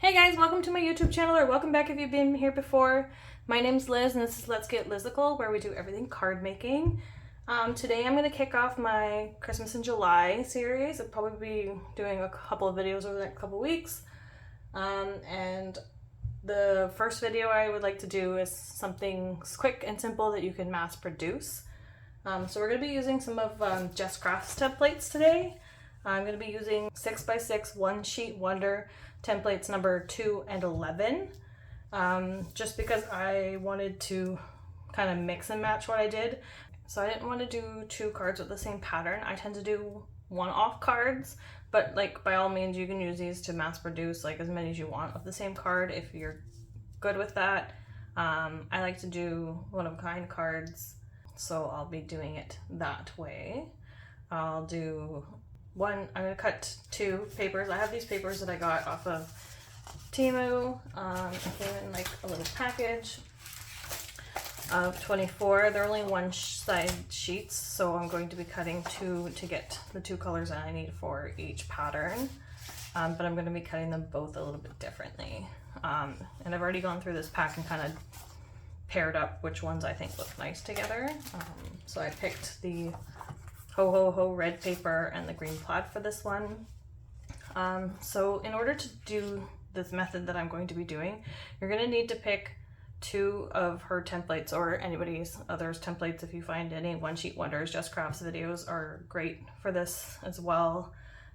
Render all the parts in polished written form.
Hey guys, welcome to my YouTube channel, or welcome back if you've been here before. My name's Liz and this is Let's Get Lizical, where we do everything card making. Today I'm going to kick off my Christmas in July series. I'll probably be doing a couple of videos over the next couple of weeks. And the first video I would like to do is something quick and simple that you can mass produce. So we're going to be using some of Jess Crafts templates today. I'm going to be using 6x6 One Sheet Wonder templates number 2 and 11, just because I wanted to kind of mix and match what I did. So I didn't want to do two cards with the same pattern. I tend to do one-off cards, but like by all means you can use these to mass produce like as many as you want of the same card if you're good with that. I like to do one-of-a-kind cards, so I'll be doing it that way. I'll do one, I'm going to cut two papers. I have these papers that I got off of Temu. It came in like a little package of 24. They're only one side sheets, so I'm going to be cutting two to get the two colors that I need for each pattern. But I'm going to be cutting them both a little bit differently. And I've already gone through this pack and kind of paired up which ones I think look nice together. So I picked the Ho Ho Ho red paper and the green plaid for this one. So in order to do this method that I'm going to be doing, you're going to need to pick two of her templates or anybody's others templates. If you find any One Sheet Wonders, Jess Crafts videos are great for this as well.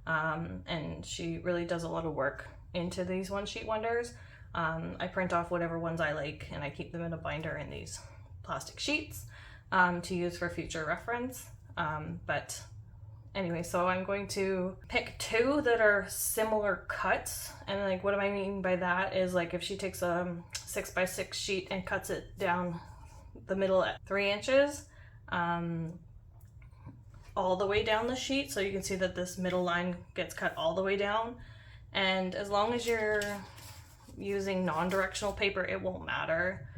And she really does a lot of work into these One Sheet Wonders. I print off whatever ones I like and I keep them in a binder in these plastic sheets to use for future reference. But anyway, so I'm going to pick two that are similar cuts, and like what I mean by that is like if she takes a 6x6 sheet and cuts it down the middle at 3 inches, all the way down the sheet, so you can see that this middle line gets cut all the way down. And as long as you're using non-directional paper, it won't matter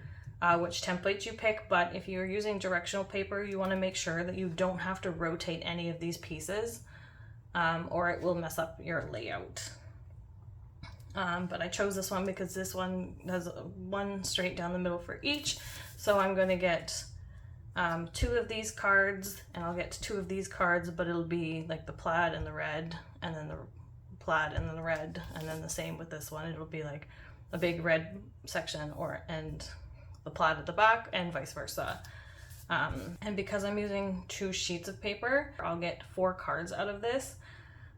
which templates you pick, but if you're using directional paper, you want to make sure that you don't have to rotate any of these pieces, or it will mess up your layout. But I chose this one because this one has one straight down the middle for each, so I'm going to get two of these cards, and I'll get two of these cards, but it'll be like the plaid and the red, and then the plaid and then the red, and then the same with this one. It'll be like a big red section and the plaid at the back, and vice versa. And because I'm using 2 sheets of paper, I'll get 4 cards out of this.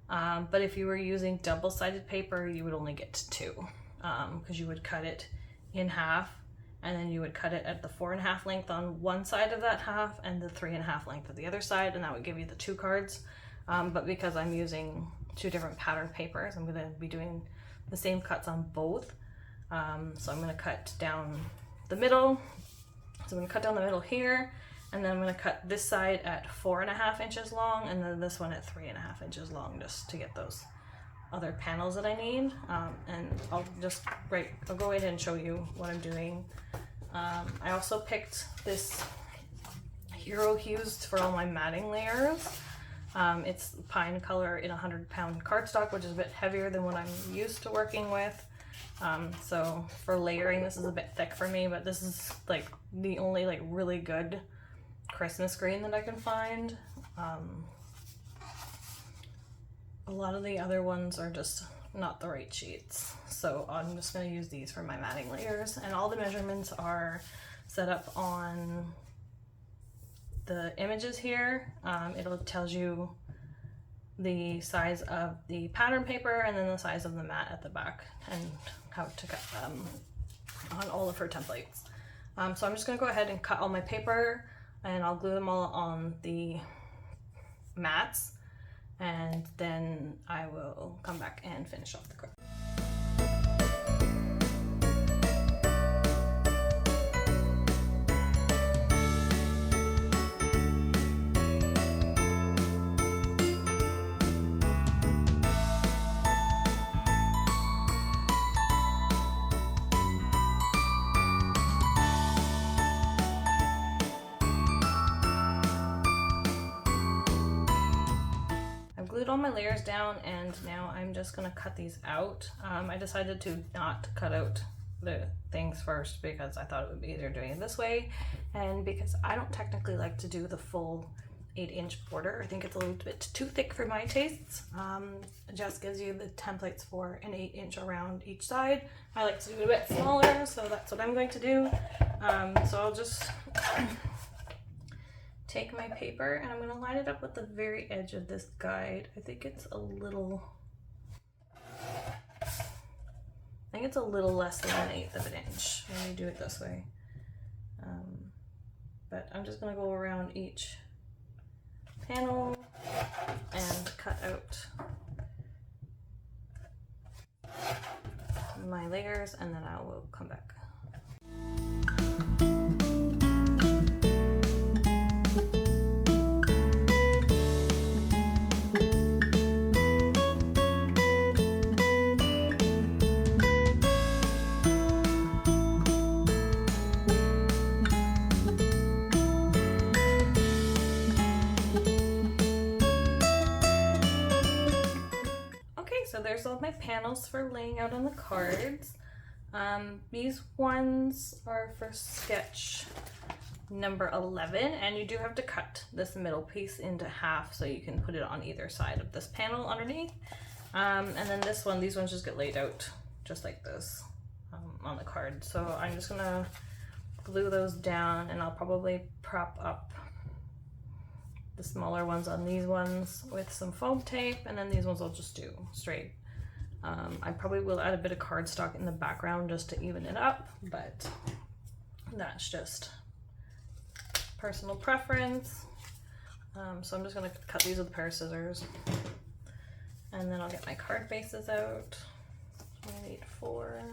But if you were using double-sided paper, you would only get 2, because you would cut it in half, and then you would cut it at the 4.5 length on one side of that half and the 3.5 length of the other side, and that would give you the 2 cards. But because I'm using 2 different pattern papers, I'm going to be doing the same cuts on both. So I'm going to cut down the middle. So I'm going to cut down the middle here, and then I'm going to cut this side at 4.5 inches long, and then this one at 3.5 inches long, just to get those other panels that I need. And I'll go ahead and show you what I'm doing. I also picked this Hero Hues for all my matting layers. It's pine color in 100-pound cardstock, which is a bit heavier than what I'm used to working with. So for layering, this is a bit thick for me, but this is like the only like really good Christmas green that I can find. A lot of the other ones are just not the right sheets, so I'm just going to use these for my matting layers. And all the measurements are set up on the images here. It'll tells you the size of the pattern paper and then the size of the mat at the back and how to cut them on all of her templates. So I'm just going to go ahead and cut all my paper, and I'll glue them all on the mats, and then I will come back and finish off the card. glued all my layers down, and now I'm just gonna cut these out. I decided to not cut out the things first because I thought it would be easier doing it this way, and because I don't technically like to do the full 8-inch border. I think it's a little bit too thick for my tastes. Jess gives you the templates for an 8-inch around each side. I like to do it a bit smaller, so that's what I'm going to do. So I'll just take my paper and I'm going to line it up with the very edge of this guide. I think it's a little less than 1/8 of an inch when you do it this way. But I'm just going to go around each panel and cut out my layers, and then I will come back. So there's all my panels for laying out on the cards. These ones are for sketch number 11, and you do have to cut this middle piece into half so you can put it on either side of this panel underneath. And then these ones just get laid out just like this on the card. So I'm just gonna glue those down, and I'll probably prop up the smaller ones on these ones with some foam tape, and then these ones I'll just do straight. I probably will add a bit of cardstock in the background just to even it up, but that's just personal preference. So I'm just going to cut these with a pair of scissors, and then I'll get my card bases out. I need 4.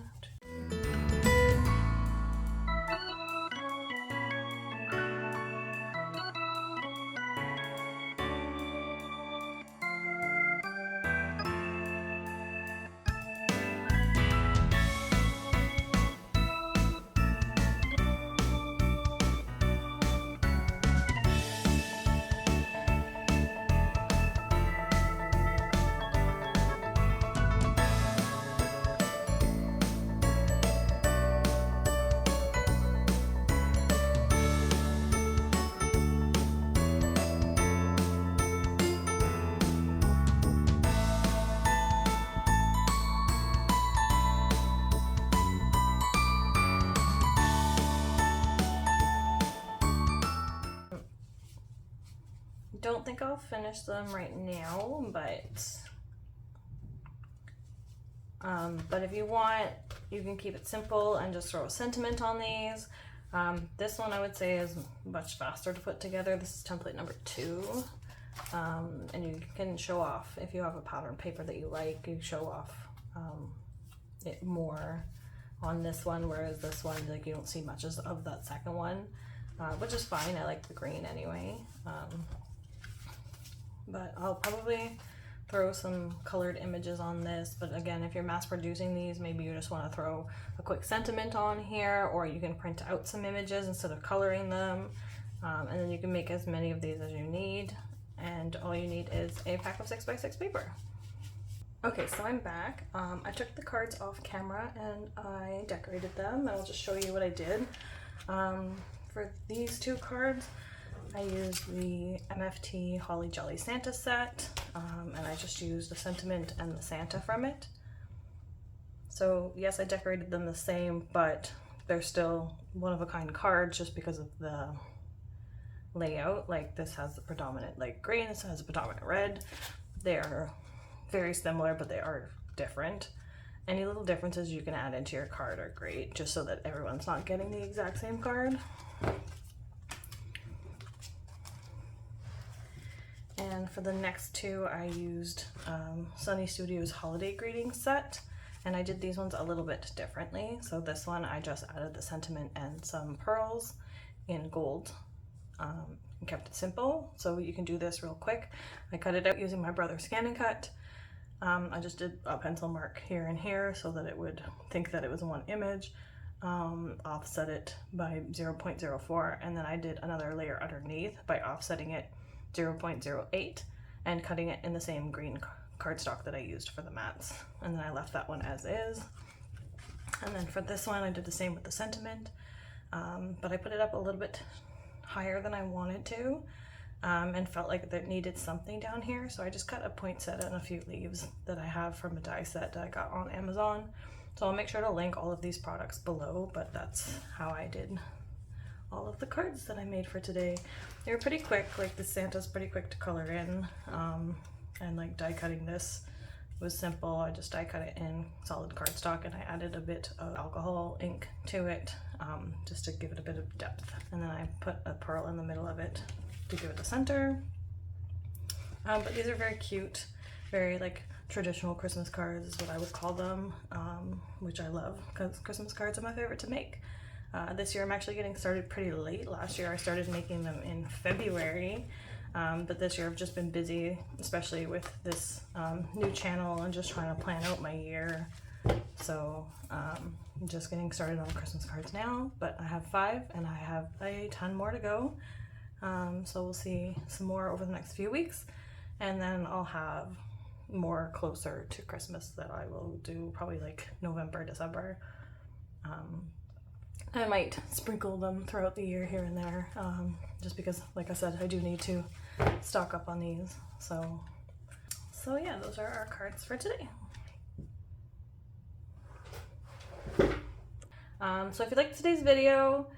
Don't think I'll finish them right now, but if you want, you can keep it simple and just throw a sentiment on these. This one I would say is much faster to put together. This is template number 2, and you can show off if you have a pattern paper that you like. You show off it more on this one, whereas this one, like, you don't see much of that second one, which is fine. I like the green anyway. But I'll probably throw some colored images on this. But again, if you're mass producing these, maybe you just want to throw a quick sentiment on here, or you can print out some images instead of coloring them. And then you can make as many of these as you need. And all you need is a pack of 6x6 paper. Okay, so I'm back. I took the cards off camera and I decorated them, and I'll just show you what I did. For these 2 cards, I used the MFT Holly Jolly Santa set, and I just used the sentiment and the Santa from it. So yes, I decorated them the same, but they're still one-of-a-kind cards just because of the layout. Like, this has the predominant light green, this has the predominant red. They're very similar, but they are different. Any little differences you can add into your card are great, just so that everyone's not getting the exact same card. And for the next 2, I used Sunny Studios Holiday Greetings set, and I did these ones a little bit differently. So this one, I just added the sentiment and some pearls in gold, and kept it simple. So you can do this real quick. I cut it out using my brother's Scan and Cut. I just did a pencil mark here and here so that it would think that it was one image. Offset it by 0.04, and then I did another layer underneath by offsetting it 0.08, and cutting it in the same green cardstock that I used for the mats. And then I left that one as is. And then for this one, I did the same with the sentiment, but I put it up a little bit higher than I wanted to, and felt like it needed something down here. So I just cut a poinsettia and a few leaves that I have from a die set that I got on Amazon. So I'll make sure to link all of these products below, but that's how I did all of the cards that I made for today. They were pretty quick, like the Santa's pretty quick to color in, and like die cutting this was simple. I just die cut it in solid cardstock and I added a bit of alcohol ink to it, just to give it a bit of depth. And then I put a pearl in the middle of it to give it the center. But these are very cute, very like traditional Christmas cards is what I would call them, which I love because Christmas cards are my favorite to make. This year I'm actually getting started pretty late. Last year I started making them in February, but this year I've just been busy, especially with this new channel and just trying to plan out my year. So I'm just getting started on Christmas cards now, but I have 5 and I have a ton more to go. So we'll see some more over the next few weeks, and then I'll have more closer to Christmas that I will do probably like November, December. I might sprinkle them throughout the year here and there, just because, like I said, I do need to stock up on these. So yeah, those are our cards for today. So if you liked today's video,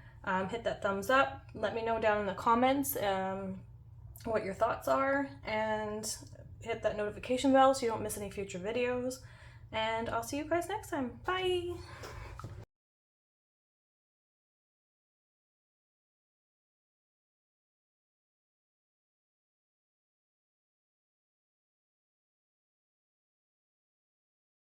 hit that thumbs up. Let me know down in the comments what your thoughts are, and hit that notification bell so you don't miss any future videos. And I'll see you guys next time. Bye!